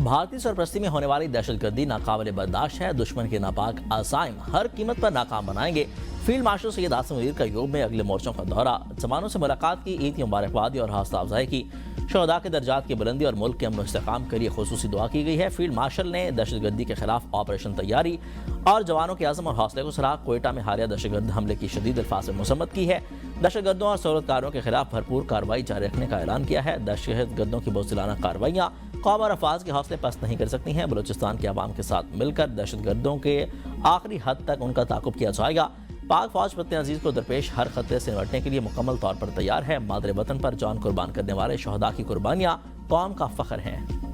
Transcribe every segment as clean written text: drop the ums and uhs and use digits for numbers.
भारतीय सरपरस्ती में होने वाली दहशतगर्दी नाकाबिले बर्दाश्त है। दुश्मन के नापाक अज़ाइम हर कीमत पर नाकाम बनाएंगे। फील्ड मार्शल सैयद आसिम मुनीर का योग में अगले मोर्चों का दौरा, जवानों से मुलाकात की, ईद की मुबारकबादी और हौसला अफजाई की, शहदा के दर्जात की बुलंदी और मुल्क के अमन इस्तेकाम के लिए खुसूसी दुआ की गई है। फील्ड मार्शल ने दहशतगर्दी के खिलाफ ऑपरेशन तैयारी और जवानों के आज़म और हौसले को सराहा। कोयटा में हालिया दहशतगर्द हमले की शदीद अल्फाज में मसम्मत की है। दहशतगर्दों और सहूलतकारों के खिलाफ भरपूर कार्रवाई जारी रखने का ऐलान किया है। दहशतगर्दों की बुज़दिलाना कार्रवाइयाँ कौम और अफवाज के हौसले पस्त नहीं कर सकती हैं। बलूचिस्तान के अवाम के साथ मिलकर दहशतगर्दों के आखिरी हद तक उनका ताकुब किया जाएगा। पाक फौज वतन अजीज को दरपेश हर खतरे से निपटने के लिए मुकम्मल तौर पर तैयार है। मादरे वतन पर जान कुर्बान करने वाले शहदा की कुर्बानियाँ कौम का फख्र हैं।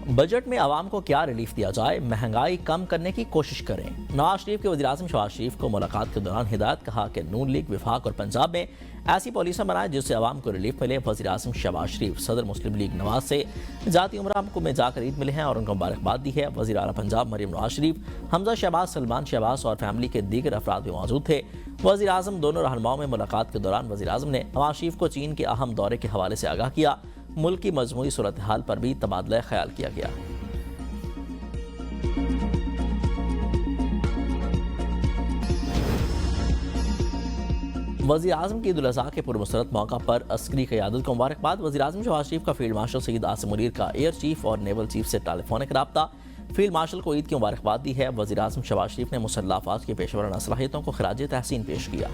बजट में आवाम को क्या रिलीफ दिया जाए, महंगाई कम करने की कोशिश करें। नवाज शरीफ के वज़ीर आज़म शहबाज शरीफ को मुलाकात के दौरान हिदायत, कहा कि नून लीग विफाक और पंजाब में ऐसी पॉलिसियां बनाए जिससे आवाम को रिलीफ मिले। वज़ीर आज़म शहबाज शरीफ सदर मुस्लिम लीग नवाज से जाती उमरा में जाकर ईद मिले हैं और उनको मुबारकबाद दी है। वज़ीर आला पंजाब मरीम नवाज शरीफ, हमजा शहबाज, सलमान शहबाज और फैमिली के दीगर अफराद भी मौजूद थे। वज़ीर आज़म दोनों रहनुमाओं में मुलाकात के दौरान वज़ीर आज़म ने नवाज शरीफ को चीन के अहम दौरे के हवाले से आगाह किया। मुल्क की मजमूई सूरत हाल पर भी तबादला ख्याल किया गया। वज़ीर आज़म की ईद उल अज़हा के पुरमसरत मौका पर अस्करी क़यादत को मुबारकबाद। वज़ीर आज़म शहबाज शरीफ का फील्ड मार्शल सैयद आसिम मुनीर का एयर चीफ और नेवल चीफ से टेलीफोनिक रब्ता, फील्ड मार्शल को ईद की मुबारकबाद दी है। वज़ीर आज़म शहबाज शरीफ ने मुसल्लह अफ़वाज की पेशेवराना सलाहियतों को खिराज तहसीन पेश किया।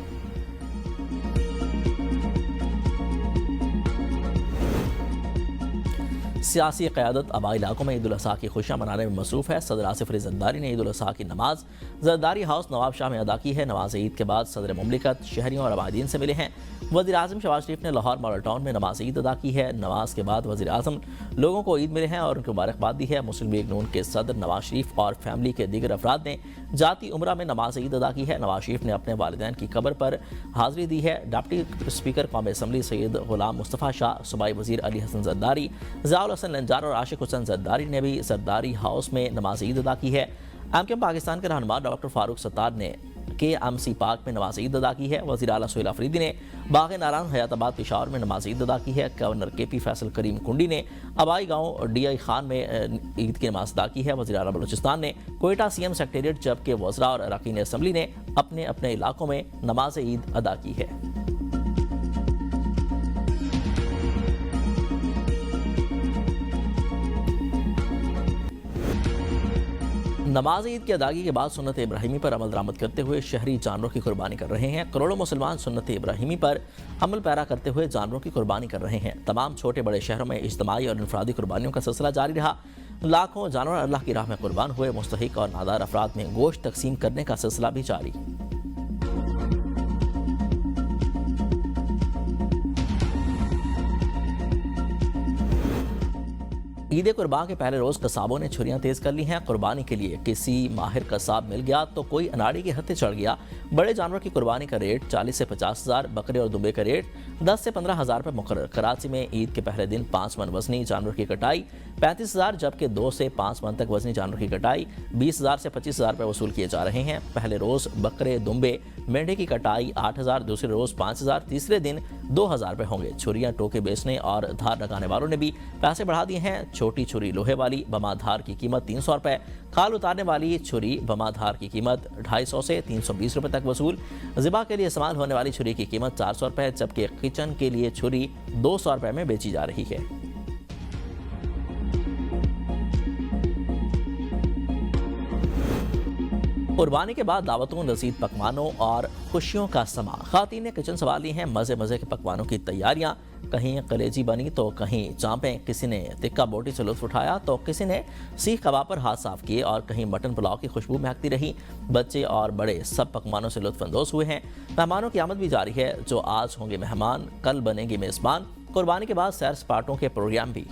सियासी क़यादत आबाई इलाकों में ईद उल अज़हा की खुशियाँ मनाने में मसरूफ़ है। सदर आसिफ अली ज़रदारी ने ईद उल अज़हा की नमाज ज़रदारी हाउस नवाब शाह में अदा की है। नमाज ईद के बाद सदर मुमलिकत शहरियों और आबादीन से मिले हैं। वज़ीर आज़म शहबाज शरीफ ने लाहौर मॉडल टाउन में नमाज ईद अदा की है। नमाज के बाद वज़ीर आज़म लोगों को ईद मिले हैं और उनको मुबारकबाद दी है। मुस्लिम लीग नून के सदर नवाज शरीफ और फैमिली के दीगर अफराद ने जाती उमरा में नमाज ईद अदा की है। नवाज शरीफ ने अपने वालिदैन की कब्र पर हाज़िरी दी है। डिप्टी स्पीकर कौमी असम्बली सैयद गुलाम मुस्तफ़ा शाह, सूबाई वज़ीर अली हसन ज़रदारी, ज़ियाउल हसन लंजार और आशिक हुसैन ज़रदारी ने भी ज़रदारी हाउस में नमाज ईद अदा की है। एमकेएम पाकिस्तान के रहनुमा डॉक्टर फारूक सत्तार ने KMC पार्क में नमाज ईद अदा की है। वज़ीर आला सुहेल अफरीदी ने बाग़ नारायण हयाताबाद पेशावर में नमाज ईद अदा की है। गवर्नर KP फैसल करीम कुंडी ने आबाई गाँव DI खान में ईद की नमाज अदा की है। वज़ीर आला बलूचिस्तान ने कोयटा CM सेक्रेटेरिएट, जबकि वज़रा और अरकान असम्बली ने अपने अपने इलाकों में नमाज ईद अदा की है। नमाज ईद की अदायगी के बाद सुन्नत इब्राहिमी पर अमल दरामद करते हुए शहरी जानवरों की कुर्बानी कर रहे हैं। करोड़ों मुसलमान सुन्नत इब्राहिमी पर अमल पैरा करते हुए जानवरों की कुर्बानी कर रहे हैं। तमाम छोटे बड़े शहरों में इज्तिमाई और इनफरादी कुर्बानियों का सिलसिला जारी रहा। लाखों जानवर अल्लाह की राह में कुर्बान हुए। मुस्तहिक और नादार अफराद में गोश्त तकसीम करने का सिलसिला भी जारी। ईद कुर्बान के पहले रोज़ कसाबों ने छुरियां तेज़ कर ली हैं। कुर्बानी के लिए किसी माहिर कसाब मिल गया तो कोई अनाड़ी के हत्थे चढ़ गया। बड़े जानवर की कुर्बानी का रेट 40 से 50 हज़ार, बकरे और दुम्बे का रेट 10 से 15 हज़ार रुपये मुकर्रर। कराची में ईद के पहले दिन 5 मन वजनी जानवर की कटाई 35 हज़ार, जबकि 2 से 5 मन तक वजनी जानवर की कटाई 20 हज़ार से 25 हज़ार रुपये वसूल किए जा रहे हैं। पहले रोज़ बकरे, दुम्बे, मेंढे की कटाई 8 हज़ार, दूसरे रोज़ 5 हज़ार, तीसरे दिन 2 हज़ार रुपये होंगे। छुरियाँ टोके बेचने और धार लगाने वालों ने भी पैसे बढ़ा दिए हैं। छोटी छुरी लोहे वाली बमाधार की कीमत 300 रुपये, खाल उतारने वाली छुरी बमाधार की कीमत 250 से 320 रुपये तक वसूल। ज़िबा के लिए इस्तेमाल होने वाली छुरी की कीमत 400 रुपये, जबकि किचन के लिए छुरी 200 रुपये में बेची जा रही है। कुर्बानी के बाद दावतों, लजीज पकवानों और खुशियों का समा। खातीन ने किचन संभाल ली हैं। मज़े मज़े के पकवानों की तैयारियां, कहीं कलेजी बनी तो कहीं चांपें, किसी ने तिक्का बोटी से लुत्फ उठाया तो किसी ने सीख कबाब पर हाथ साफ किए और कहीं मटन पुलाव की खुशबू महकती रही। बच्चे और बड़े सब पकवानों से लुत्फानंदोज हुए हैं। मेहमानों की आमद भी जारी है। जो आज होंगे मेहमान, कल बनेंगे मेज़बान। कुर्बानी के बाद सैर सपाटों के प्रोग्राम भी।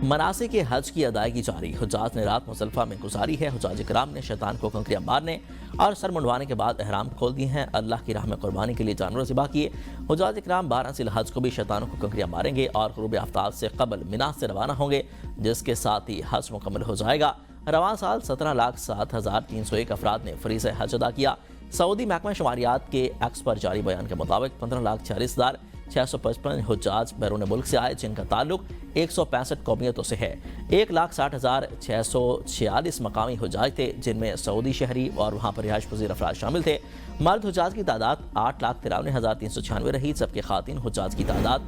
मनासिक के हज की अदायगी जारी। हुज्जाज ने रात मुज़दलिफ़ा में गुजारी है। हुज्जाज इकराम ने शैतान को कंकरियां मारने और सर मुंडवाने के बाद एहराम खोल दिए हैं। अल्लाह की राह में कुर्बानी के लिए जानवर ज़िबा किए। हुज्जाज इकराम 12 ज़िलहज को भी शैतानों को कंकरियां मारेंगे और ग़ुरूब आफ्ताब से कबल मिना से रवाना होंगे, जिसके साथ ही हज मुकम्मल हो जाएगा। रवां साल 17,07,301 अफराद ने फरीज़ हज अदा किया। सऊदी महकमा शुमारियात के एक्स पर जारी बयान के मुताबिक 15,46,655 हुज्जाज बैरून मुल्क से आए, जिनका ताल्लुक 165 कौमियतों से है। 1,60,646 मकामी हुज्जाज थे, जिनमें सऊदी शहरी और वहाँ पर रिहाइश पजीर अफराद शामिल थे। मर्द हुज्जाज की तादाद 8,93,396 रही, जबकि खातिन हुज्जाज की तादाद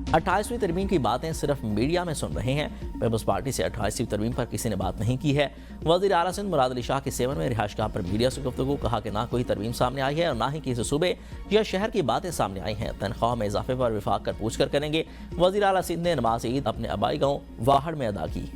28वीं तरमीम की बातें सिर्फ मीडिया में सुन रहे हैं। पीपल्स पार्टी से 28वीं तरमीम पर किसी ने बात नहीं की है। वज़ीर आला सिंध मुराद अली शाह के सेवन में रिहाइशगाह पर मीडिया से गुफ्तगू, कहा कि ना कोई तरमीम सामने आई है और ना ही किसी सूबे या शहर की बातें सामने आई हैं। तनख्वाह में इजाफे पर विफाक कर पूछ कर करेंगे। वज़ीर आला सिंध ने नमाज ईद अपने आबाई गाँव वाहड़ में अदा की।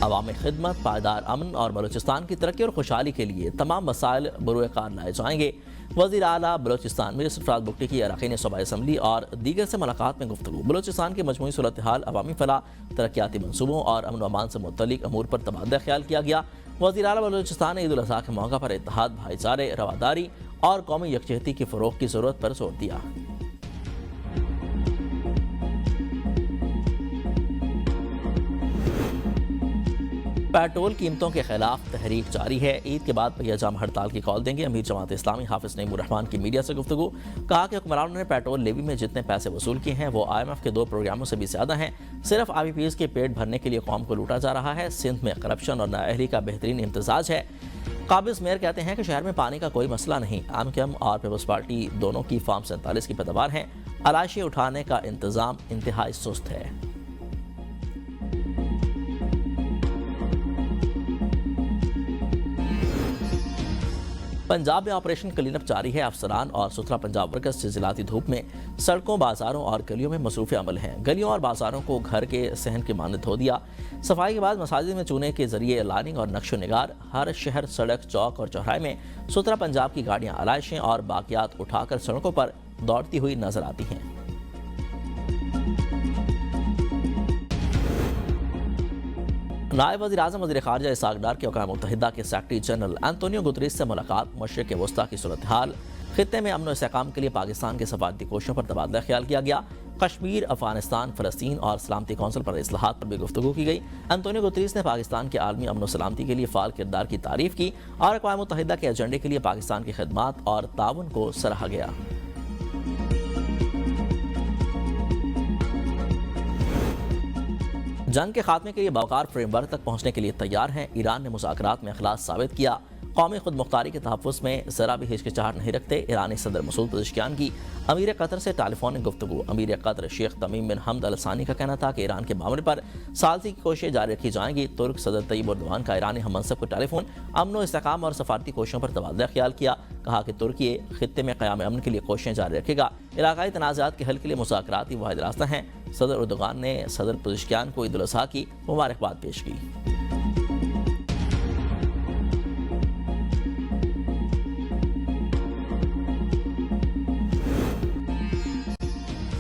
अवामी खिदमत, पायदार अमन और बलूचिस्तान की तरक्की और खुशहाली के लिए तमाम मसाइल बरूए कार लाए जाएंगे। वज़ीर आला बलूचिस्तान मीर सरफराज बुगटी की अरकान सूबाई असम्बली और दीगर से मुलाकात में गुफ्तगू। बलूचिस्तान की मजमूई सूरत हाल, अवामी फलाह, तरक्याती मनसूबों और अमन व अमान से मुतल्लिक अमूर पर तबादला ख्याल किया गया। वज़ीर आला बलूचिस्तान ने ईद उल अज़हा के मौका पर इत्तेहाद, भाईचारे, रवादारी और कौमी यकजहती की फ़रोग़ की ज़रूरत पर जोर दिया। पेट्रोल कीमतों के खिलाफ तहरीक जारी है। ईद के बाद पहिया जाम हड़ताल की कॉल देंगे। अमीर जमात इस्लामी हाफिज नईमुर रहमान की मीडिया से गुफ्तगू, कहा कि हुक्मरानों ने पेट्रोल लेवी में जितने पैसे वसूल किए हैं वो IMF के 2 प्रोग्रामों से भी ज्यादा हैं। सिर्फ IPPs के पेट भरने के लिए कौम को लूटा जा रहा है। सिंध में करप्शन और नाअहली का बेहतरीन इम्तजाज है। काबिज मेयर कहते हैं कि शहर में पानी का कोई मसला नहीं। AMCAM और पीपल्स पार्टी दोनों की फार्म 47 की पैदावार है। अलाशी उठाने का इंतजाम इंतहाई सुस्त है। पंजाब में ऑपरेशन क्लीनअप जारी है। अफसरान और सुथरा पंजाब वर्कर्स जिलाती धूप में सड़कों, बाजारों और गलियों में मसरूफ़ अमल हैं। गलियों और बाजारों को घर के सहन की मानद धो दिया। सफाई के बाद मसाजिद में चूने के जरिए लाइनिंग और नक्शो निगार। हर शहर, सड़क, चौक और चौराहे में सुथरा पंजाब की गाड़ियाँ आलाइशें और बाकियात उठाकर सड़कों पर दौड़ती हुई नजर आती हैं। नायब वज़ीर आज़म वज़ीर ख़ारिजा इसहाक़ डार के अक़वाम मुत्तहिदा के सेक्रेटरी जनरल एंटोनियो गुतरेस से मुलाकात। मशरिक़ वस्ता की सूरत हाल, खित्ते में अमन व इस्तेहकाम के लिए पाकिस्तान के सफारती कोशिशों पर तबादला ख्याल किया गया। कश्मीर, अफगानिस्तान, फ़लस्तीन और सलामती कौंसिल पर इस्लाहात पर भी गुफ्तगू की गई। एंटोनियो गुतरेस ने पाकिस्तान के आलमी अमन व सलामती के लिए फ़ाल किरदार की तारीफ़ की और अक़वाम मुत्तहिदा के एजेंडे के लिए पाकिस्तान की खिदमात और ताउन को सराहा गया। जंग के खात्मे के लिए बावकार फ्रेमवर्क तक पहुंचने के लिए तैयार हैं। ईरान ने मुज़ाकरात में इखलास साबित किया। कौमी खुद मुख्तारी के तहफ़्फ़ुज़ में ज़रा भी हिचकिचाहट नहीं रखते। ईरानी सदर मसूद पज़ेश्कियान की अमीर कतर से टेलीफोनिक गुफ्तगू। अमीर कतर शेख तमीम बिन हमद अल सानी का कहना था कि ईरान के मामले पर सालसी की कोशिशें जारी रखी जाएंगी। तुर्क सदर तैयब एर्दोगान का ईरानी हममनसब को टेलीफोन, अमन व इस्तेहकाम और सफारती कोशिशों पर तबादला ख्याल किया। कहा कि तुर्की खित्ते में क़याम अमन के लिए कोशिशें जारी रखेगा। इलाकाई तनाज़ात के हल के लिए मुज़ाकरात ही वाहिद रास्ता हैं। सदर एर्दोगान ने सदर पज़ेश्कियान को ईद उल अज़हा की मुबारकबाद पेश की।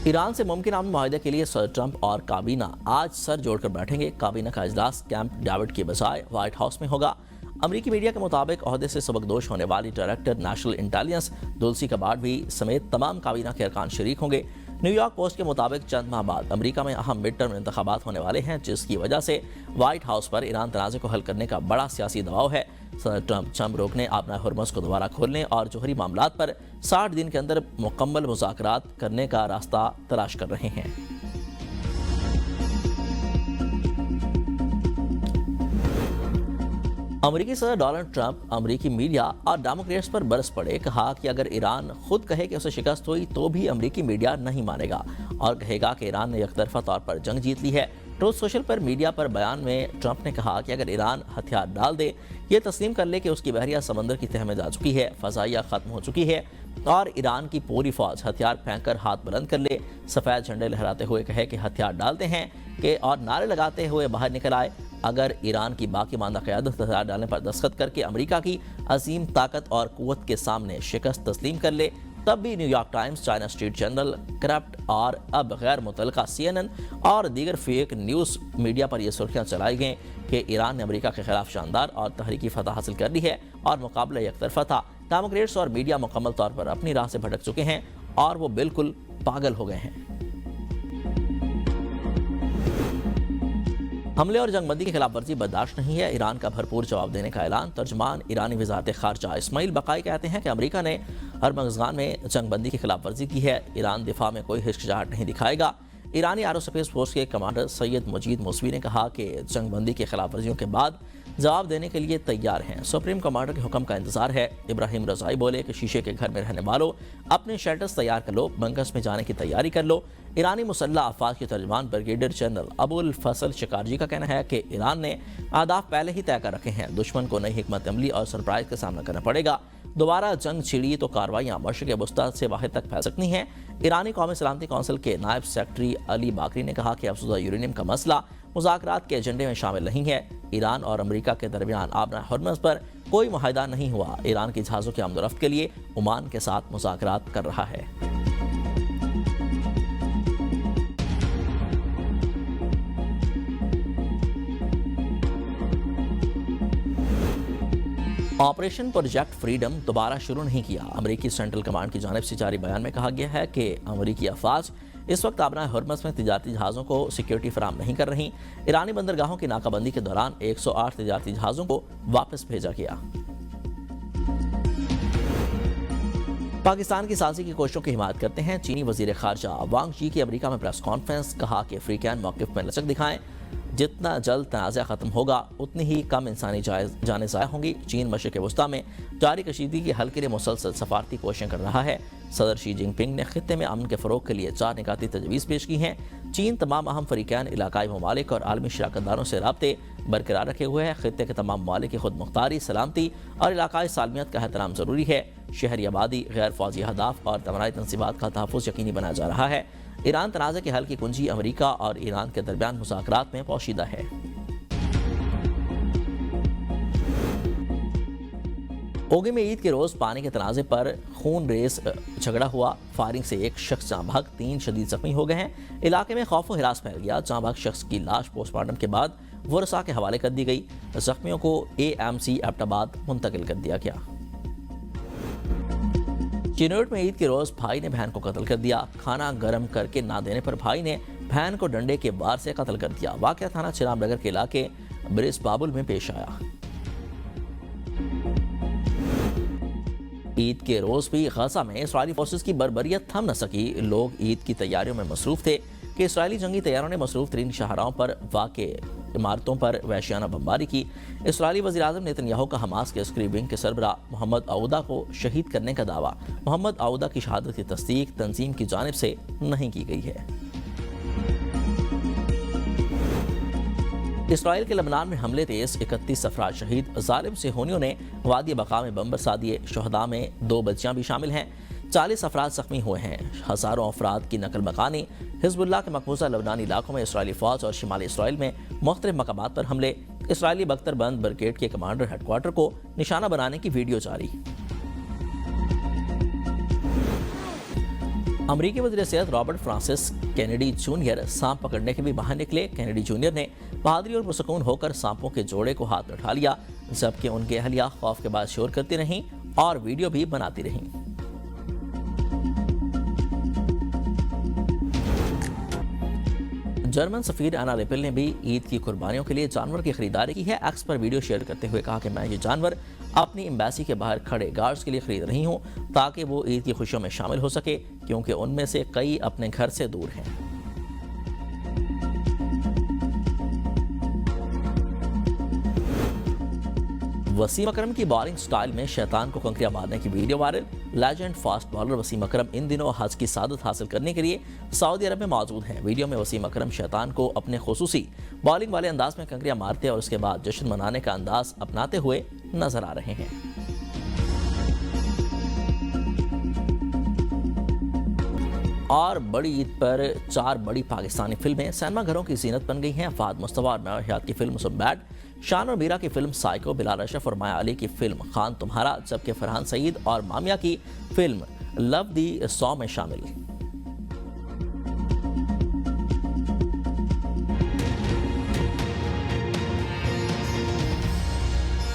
ईरान से मुमकिन अमन मुआहदे के लिए सदर ट्रंप और काबीना आज सर जोड़कर बैठेंगे। काबीना का इजलास कैंप डेविड के बजाय व्हाइट हाउस में होगा। अमरीकी मीडिया के मुताबिक ओहदे से सबकदोश होने वाली डायरेक्टर नेशनल इंटेलिजेंस दुल्सी कबार्ड भी समेत तमाम काबीना के अरकान शरीक होंगे। न्यूयॉर्क पोस्ट के मुताबिक चंद माह बाद अमेरिका में अहम मिड टर्म इंतखाबात होने वाले हैं, जिसकी वजह से व्हाइट हाउस पर ईरान तनाज़े को हल करने का बड़ा सियासी दबाव है। सदर ट्रंप जंग रोकने, आपना हुर्मुज़ को दोबारा खोलने और जोहरी मामलात पर 60 दिन के अंदर मुकम्मल मुज़ाकरात करने का रास्ता तलाश कर रहे हैं। अमेरिकी सदर डोनाल्ड ट्रंप अमेरिकी मीडिया और डेमोक्रेट्स पर बरस पड़े। कहा कि अगर ईरान खुद कहे कि उसे शिकस्त हुई तो भी अमेरिकी मीडिया नहीं मानेगा और कहेगा कि ईरान ने एकतरफा तौर पर जंग जीत ली है। ट्रूथ सोशल पर मीडिया पर बयान में ट्रंप ने कहा कि अगर ईरान हथियार डाल दे, ये तस्लीम कर ले कि उसकी बहरिया समंदर की तह में जा चुकी है, फ़ज़ाइया ख़त्म हो चुकी है और ईरान की पूरी फौज हथियार फेंक कर हाथ बुलंद कर ले, सफ़ेद झंडे लहराते हुए कहे कि हथियार डालते हैं कि और नारे लगाते हुए बाहर निकल आए। अगर ईरान की बाकी मानदा क़यादत हथियार डालने पर दस्तखत करके अमेरिका की अजीम ताकत और क़ुव्वत के सामने शिकस्त तस्लीम कर ले तब भी New York times, China street journal, corrupt और अब गैर मुतल्लका CNN और दीगर फेक न्यूज़ मीडिया पर यह सुर्खियां चलाई गईं कि ईरान ने अमेरिका के खिलाफ शानदार और तहरीकी फतह हासिल कर ली है और मुकाबला एकतरफा था। डेमोक्रेट्स और मीडिया मुकम्मल तौर पर अपनी राह से भटक चुके हैं और वो बिल्कुल पागल हो गए हैं। हमले और जंगबंदी की खिलाफ वर्जी बर्दाश्त नहीं है, ईरान का भरपूर जवाब देने का ऐलान। तर्जमान ईरानी वज़ारत ख़ारजा इस्माइल बकाई कहते हैं कि अमेरिका ने हरमज़गान में जंगबंदी की खिलाफ वर्जी की है। ईरान दिफा में कोई हिचकिचाहट नहीं दिखाएगा। ईरानी एरोस्पेस फोर्स के कमांडर सैयद मजीद मौसवी ने कहा कि जंगबंदी की खिलाफ वर्जियों के बाद जवाब देने के लिए तैयार हैं। सुप्रीम कमांडर के हुक्म का इंतजार है। इब्राहिम रज़ाई बोले कि शीशे के घर में रहने वालों अपने शेल्टर्स तैयार कर लो, बंकर्स में जाने की तैयारी कर लो। ईरानी मुसल्लह अफवाज के तर्जमान ब्रिगेडियर जनरल अबुल फसल शिकारजी का कहना है कि ईरान ने अहदाफ पहले ही तय कर रखे हैं। दुश्मन को नई हिकमत अमली और सरप्राइज का सामना करना पड़ेगा। दोबारा जंग छिड़ी तो कार्रवाइयाँ मशरिक़ वस्ता से वाहिद तक फैल सकती हैं। ईरानी कौमी सलामती कौंसिल के नायब सेक्रेटरी अली बाकरी ने कहा कि अफसुदा यूरेनियम का मसला मुज़ाकरात के एजेंडे में शामिल नहीं है। ईरान और अमेरिका के दरमियान आबरा हरमज़ पर कोई मुआहदा नहीं हुआ। ईरान की जहाज़ों की आमदोरफ्त के लिए ओमान के साथ मुज़ाकरात कर रहा है। ऑपरेशन प्रोजेक्ट फ्रीडम दोबारा शुरू नहीं किया। अमेरिकी सेंट्रल कमांड की जानिब से जारी बयान में कहा गया है कि अमेरिकी अफवाज इस वक्त आबरा हरमज़ में तिजारती जहाज़ों को सिक्योरिटी फराम नहीं कर रही। ईरानी बंदरगाहों की नाकाबंदी के दौरान 108 तिजारती जहाज़ों को वापस भेजा गया। पाकिस्तान की साजी की कोशिशों की हिमायत करते हैं चीनी वजीर खारजा वांग शी की अमेरिका में प्रेस कॉन्फ्रेंस। कहा कि अफ्रीकन मौक़िफ़ में लचक दिखाएं। जितना जल्द तनाज़ा ख़त्म होगा उतनी ही कम इंसानी जानें ज़ाया होंगी। चीन मशरिक़ वस्ता में जारी कशीदगी के हल के लिए मुसलसल सफारती कोशिशें कर रहा है। सदर शी जिनपिंग ने खित्ते में अमन के फ़रोग़ के लिए 4 निकाती तजवीज़ पेश की हैं। चीन तमाम अहम फ़रीक़ैन, इलाकाई ममालिक और आलमी शराकतदारों से राब्ते बरकरार रखे हुए है। खित्ते के तमाम ममालिक की खुद मुख्तारी, सलामती और इलाकाई सालमियत का एहतराम ज़रूरी है। शहरी आबादी, गैर फौजी अहदाफ और तवानाई तनसीबात का तहफ़्फ़ुज़ यकीनी बनाया जा रहा है। ईरान तनाज़े के हल की कुंजी अमेरिका और ईरान के दरमियान मुज़ाकरात में पोशीदा है। ओगी में ईद के रोज़ पानी के तनाज़े पर खून रेस झगड़ा हुआ। फायरिंग से एक शख्स जाँ भाग, 3 शदीद जख्मी हो गए हैं। इलाके में खौफ व हिरास फैल गया। जाँ भाग शख्स की लाश पोस्टमार्टम के बाद वर्सा के हवाले कर दी गई। जख्मियों को AMC एबटाबाद मुंतकिल कर दिया गया। चिनौट में ईद के रोज़ भाई ने बहन को कत्ल कर दिया। खाना गर्म करके ना देने पर भाई ने बहन को डंडे के वार से कत्ल कर दिया। वाक़या थाना चिराम नगर के इलाके ब्रिस बाबुल में पेश आया। ईद के रोज़ भी गजा में इस्राइली फोर्सेस की बर्बरियत थम न सकी। लोग ईद की तैयारियों में मसरूफ़ थे कि इस्राइली जंगी तैयारों ने मसरूफ़ तरीन शाहराहों पर वाक़े इमारतों पर वहशियाना बमबारी की। इस्राइली वज़ीर-ए-आज़म नेतन्याहू का हमास के अस्करी विंग के सरबरा मोहम्मद आऊदा को शहीद करने का दावा। मोहम्मद आऊदा की शहादत की तस्दीक तंजीम की जानिब से नहीं की गई है। इसराइल के लबनान में हमले तेज, 31 अफराद शहीद। जालिम सेहूनियों ने वादी बका में बम बरसा दिए। शहदा में 2 बच्चियां भी शामिल हैं। 40 अफराद जख्मी हुए हैं। हज़ारों अफराद की नकल मकानी। हिज़्बुल्लाह के मकबूजा लबनानी इलाकों में इसराइली फ़ौज और शिमाली इसराइल में मुख्तलिफ मकामात पर हमले। इसराइली बख्तरबंद ब्रिगेड के कमांडर हेडक्वार्टर को निशाना बनाने की वीडियो जारी। अमरीकी वज़ीर सेहत रॉबर्ट फ्रांसिस कैनेडी जूनियर सांप पकड़ने के भी बाहर निकले। कैनेडी जूनियर ने बहादुरी और पुरसकून होकर सांपों के जोड़े को हाथ में उठा लिया, जबकि उनकी अहलिया खौफ के बाद शोर करती रहीं और वीडियो भी बनाती रहीं। जर्मन सफीर एना रेपेल ने भी ईद की कुर्बानियों के लिए जानवर की खरीदारी की है। एक्स पर वीडियो शेयर करते हुए कहा कि मैं ये जानवर अपनी एम्बेसी के बाहर खड़े गार्ड्स के लिए खरीद रही हूँ ताकि वो ईद की खुशियों में शामिल हो सके, क्योंकि उनमें से कई अपने घर से दूर हैं। वसीम अकरम की बॉलिंग स्टाइल में शैतान को कंकरिया मारने की video viral. Legend fast bowler Wasim Akram इन दिनों हज की सादत हासिल करने के लिए सऊदी अरब में मौजूद हैं। वीडियो में वसीम अकरम शैतान को अपने खुसूसी बॉलिंग वाले अंदाज में कंकरिया मारते और उसके बाद जश्न मनाने का अंदाज अपनाते हुए नजर आ रहे हैं। और बड़ी ईद पर 4 बड़ी पाकिस्तानी फिल्में सिनेमा घरों की जीनत बन गई हैं। फहद मुस्तफा और मया हयात की फिल्म सुब्बैड, शान और मीरा की फिल्म साइको, बिलाल अशरफ और माया अली की फिल्म खान तुम्हारा, जबकि फरहान सईद और मामिया की फिल्म लव दी 100 में शामिल।